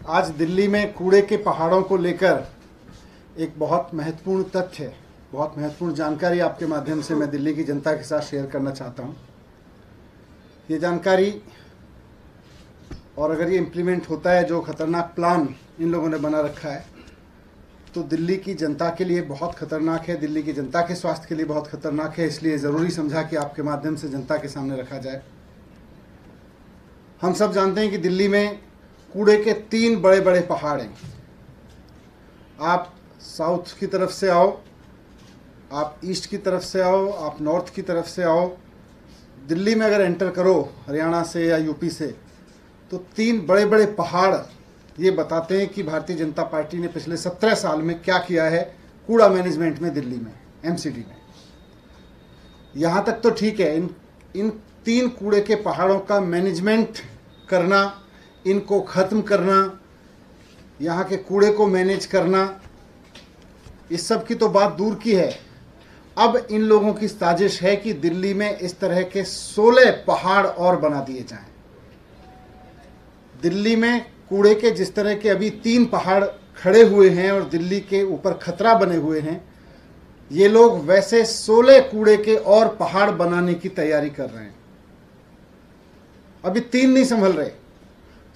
आज दिल्ली में कूड़े के पहाड़ों को लेकर एक बहुत महत्वपूर्ण तथ्य, बहुत महत्वपूर्ण जानकारी आपके माध्यम से मैं दिल्ली की जनता के साथ शेयर करना चाहता हूँ। ये जानकारी और अगर ये इम्प्लीमेंट होता है, जो खतरनाक प्लान इन लोगों ने बना रखा है, तो दिल्ली की जनता के लिए बहुत खतरनाक है, दिल्ली की जनता के स्वास्थ्य के लिए बहुत खतरनाक है। इसलिए ज़रूरी समझा कि आपके माध्यम से जनता के सामने रखा जाए। हम सब जानते हैं कि दिल्ली में कूड़े के 3 बड़े बड़े पहाड़ हैं। आप साउथ की तरफ से आओ, आप ईस्ट की तरफ से आओ, आप नॉर्थ की तरफ से आओ, दिल्ली में अगर एंटर करो हरियाणा से या यूपी से, तो 3 बड़े बड़े पहाड़ ये बताते हैं कि भारतीय जनता पार्टी ने पिछले 17 साल में क्या किया है कूड़ा मैनेजमेंट में, दिल्ली में, एमसीडी में। यहाँ तक तो ठीक है, इन 3 कूड़े के पहाड़ों का मैनेजमेंट करना, इनको ख़त्म करना, यहाँ के कूड़े को मैनेज करना, इस सब की तो बात दूर की है। अब इन लोगों की साजिश है कि दिल्ली में इस तरह के 16 पहाड़ और बना दिए जाएं। दिल्ली में कूड़े के जिस तरह के अभी 3 पहाड़ खड़े हुए हैं और दिल्ली के ऊपर खतरा बने हुए हैं, ये लोग वैसे 16 कूड़े के और पहाड़ बनाने की तैयारी कर रहे हैं। अभी 3 नहीं संभल रहे,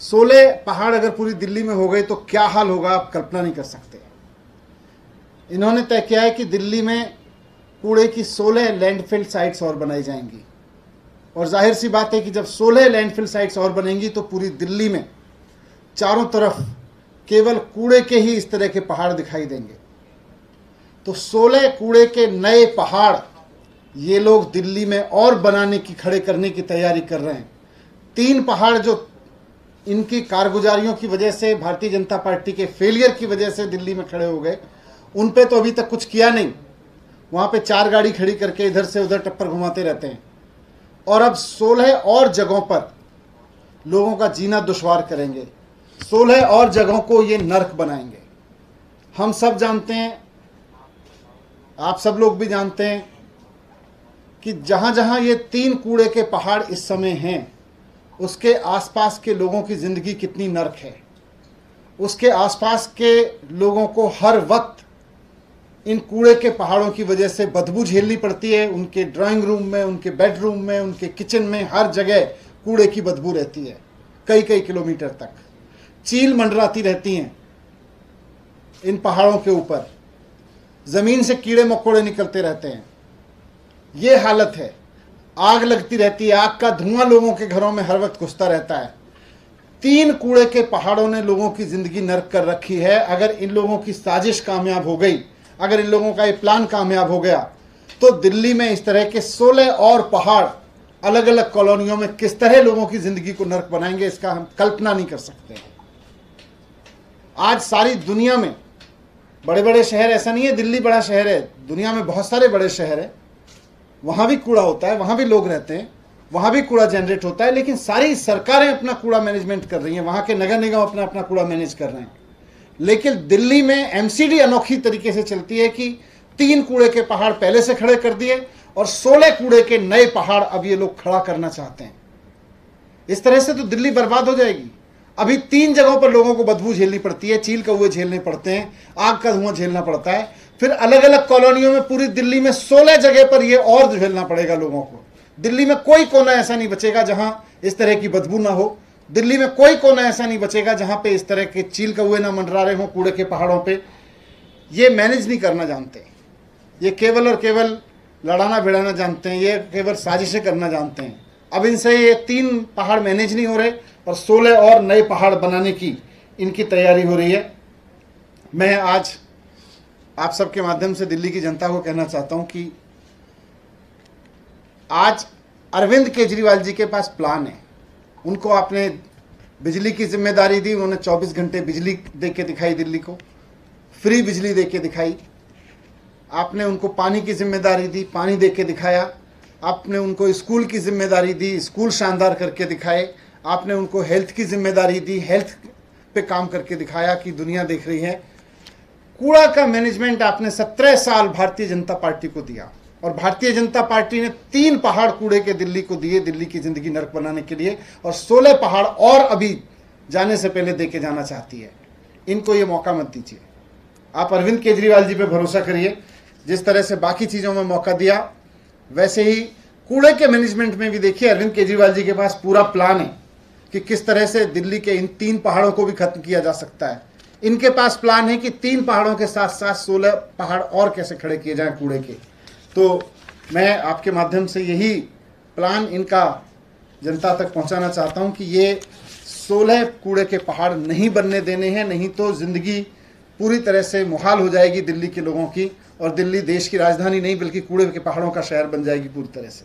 16 पहाड़ अगर पूरी दिल्ली में हो गए तो क्या हाल होगा, आप कल्पना नहीं कर सकते। इन्होंने तय किया है कि दिल्ली में कूड़े की 16 लैंडफिल साइट्स और बनाई जाएंगी। और जाहिर सी बात है कि जब 16 लैंडफिल साइट्स और बनेंगी तो पूरी दिल्ली में चारों तरफ केवल कूड़े के ही इस तरह के पहाड़ दिखाई देंगे। तो 16 कूड़े के नए पहाड़ ये लोग दिल्ली में और बनाने की, खड़े करने की तैयारी कर रहे हैं। 3 पहाड़ जो इनकी कारगुजारियों की वजह से, भारतीय जनता पार्टी के फेलियर की वजह से दिल्ली में खड़े हो गए, उन पे तो अभी तक कुछ किया नहीं। वहाँ पे 4 गाड़ी खड़ी करके इधर से उधर टप्पर घुमाते रहते हैं। और अब 16 और जगहों पर लोगों का जीना दुश्वार करेंगे, 16 और जगहों को ये नर्क बनाएंगे। हम सब जानते हैं, आप सब लोग भी जानते हैं कि जहाँ जहाँ ये 3 कूड़े के पहाड़ इस समय हैं, उसके आसपास के लोगों की ज़िंदगी कितनी नर्क है। उसके आसपास के लोगों को हर वक्त इन कूड़े के पहाड़ों की वजह से बदबू झेलनी पड़ती है। उनके ड्राइंग रूम में, उनके बेडरूम में, उनके किचन में, हर जगह कूड़े की बदबू रहती है, कई कई किलोमीटर तक। चील मंडराती रहती हैं इन पहाड़ों के ऊपर, ज़मीन से कीड़े मकोड़े निकलते रहते हैं। ये हालत है। आग लगती रहती है, आग का धुआं लोगों के घरों में हर वक्त घुसता रहता है। 3 कूड़े के पहाड़ों ने लोगों की ज़िंदगी नर्क कर रखी है। अगर इन लोगों की साजिश कामयाब हो गई, अगर इन लोगों का ये प्लान कामयाब हो गया, तो दिल्ली में इस तरह के 16 और पहाड़ अलग अलग कॉलोनियों में किस तरह लोगों की ज़िंदगी को नर्क बनाएंगे, इसका हम कल्पना नहीं कर सकते। आज सारी दुनिया में बड़े बड़े शहर, ऐसा नहीं है दिल्ली बड़ा शहर है, दुनिया में बहुत सारे बड़े शहर हैं, वहाँ भी कूड़ा होता है, वहाँ भी लोग रहते हैं, वहाँ भी कूड़ा जनरेट होता है, लेकिन सारी सरकारें अपना कूड़ा मैनेजमेंट कर रही हैं, वहाँ के नगर निगम अपना अपना कूड़ा मैनेज कर रहे हैं। लेकिन दिल्ली में एमसीडी अनोखी तरीके से चलती है कि 3 कूड़े के पहाड़ पहले से खड़े कर दिए और 16 कूड़े के नए पहाड़ अब ये लोग खड़ा करना चाहते हैं। इस तरह से तो दिल्ली बर्बाद हो जाएगी। अभी 3 जगहों पर लोगों को बदबू झेलनी पड़ती है, चील कौवे झेलने पड़ते हैं, आग का धुआं झेलना पड़ता है। फिर अलग अलग कॉलोनियों में पूरी दिल्ली में 16 जगह पर ये और झेलना पड़ेगा लोगों को। दिल्ली में कोई कोना ऐसा नहीं बचेगा जहां इस तरह की बदबू ना हो। दिल्ली में कोई कोना ऐसा नहीं बचेगा जहां पे इस तरह के चील कौवे ना मंडरा रहे हों कूड़े के पहाड़ों पे। ये मैनेज नहीं करना जानते, ये केवल और केवल लड़ाना भिड़ाना जानते हैं, ये केवल साजिशें करना जानते हैं। अब इनसे ये 3 पहाड़ मैनेज नहीं हो रहे और 16 और नए पहाड़ बनाने की इनकी तैयारी हो रही है। मैं आज आप सबके माध्यम से दिल्ली की जनता को कहना चाहता हूं कि आज अरविंद केजरीवाल जी के पास प्लान है। उनको आपने बिजली की जिम्मेदारी दी, उन्होंने 24 घंटे बिजली दे के दिखाई, दिल्ली को फ्री बिजली दे के दिखाई। आपने उनको पानी की जिम्मेदारी दी, पानी दे के दिखाया। आपने उनको स्कूल की जिम्मेदारी दी, स्कूल शानदार करके दिखाए। आपने उनको हेल्थ की जिम्मेदारी दी, हेल्थ पे काम करके दिखाया कि दुनिया देख रही है। कूड़ा का मैनेजमेंट आपने 17 साल भारतीय जनता पार्टी को दिया और भारतीय जनता पार्टी ने 3 पहाड़ कूड़े के दिल्ली को दिए, दिल्ली की जिंदगी नर्क बनाने के लिए, और 16 पहाड़ और अभी जाने से पहले दे के जाना चाहती है। इनको ये मौका मत दीजिए। आप अरविंद केजरीवाल जी पे भरोसा करिए। जिस तरह से बाकी चीज़ों में मौका दिया, वैसे ही कूड़े के मैनेजमेंट में भी देखिए अरविंद केजरीवाल जी के पास पूरा प्लान है कि किस तरह से दिल्ली के इन 3 पहाड़ों को भी खत्म किया जा सकता है। इनके पास प्लान है कि 3 पहाड़ों के साथ साथ 16 पहाड़ और कैसे खड़े किए जाएं कूड़े के। तो मैं आपके माध्यम से यही प्लान इनका जनता तक पहुंचाना चाहता हूं कि ये 16 कूड़े के पहाड़ नहीं बनने देने हैं, नहीं तो ज़िंदगी पूरी तरह से मुहाल हो जाएगी दिल्ली के लोगों की, और दिल्ली देश की राजधानी नहीं बल्कि कूड़े के पहाड़ों का शहर बन जाएगी पूरी तरह से।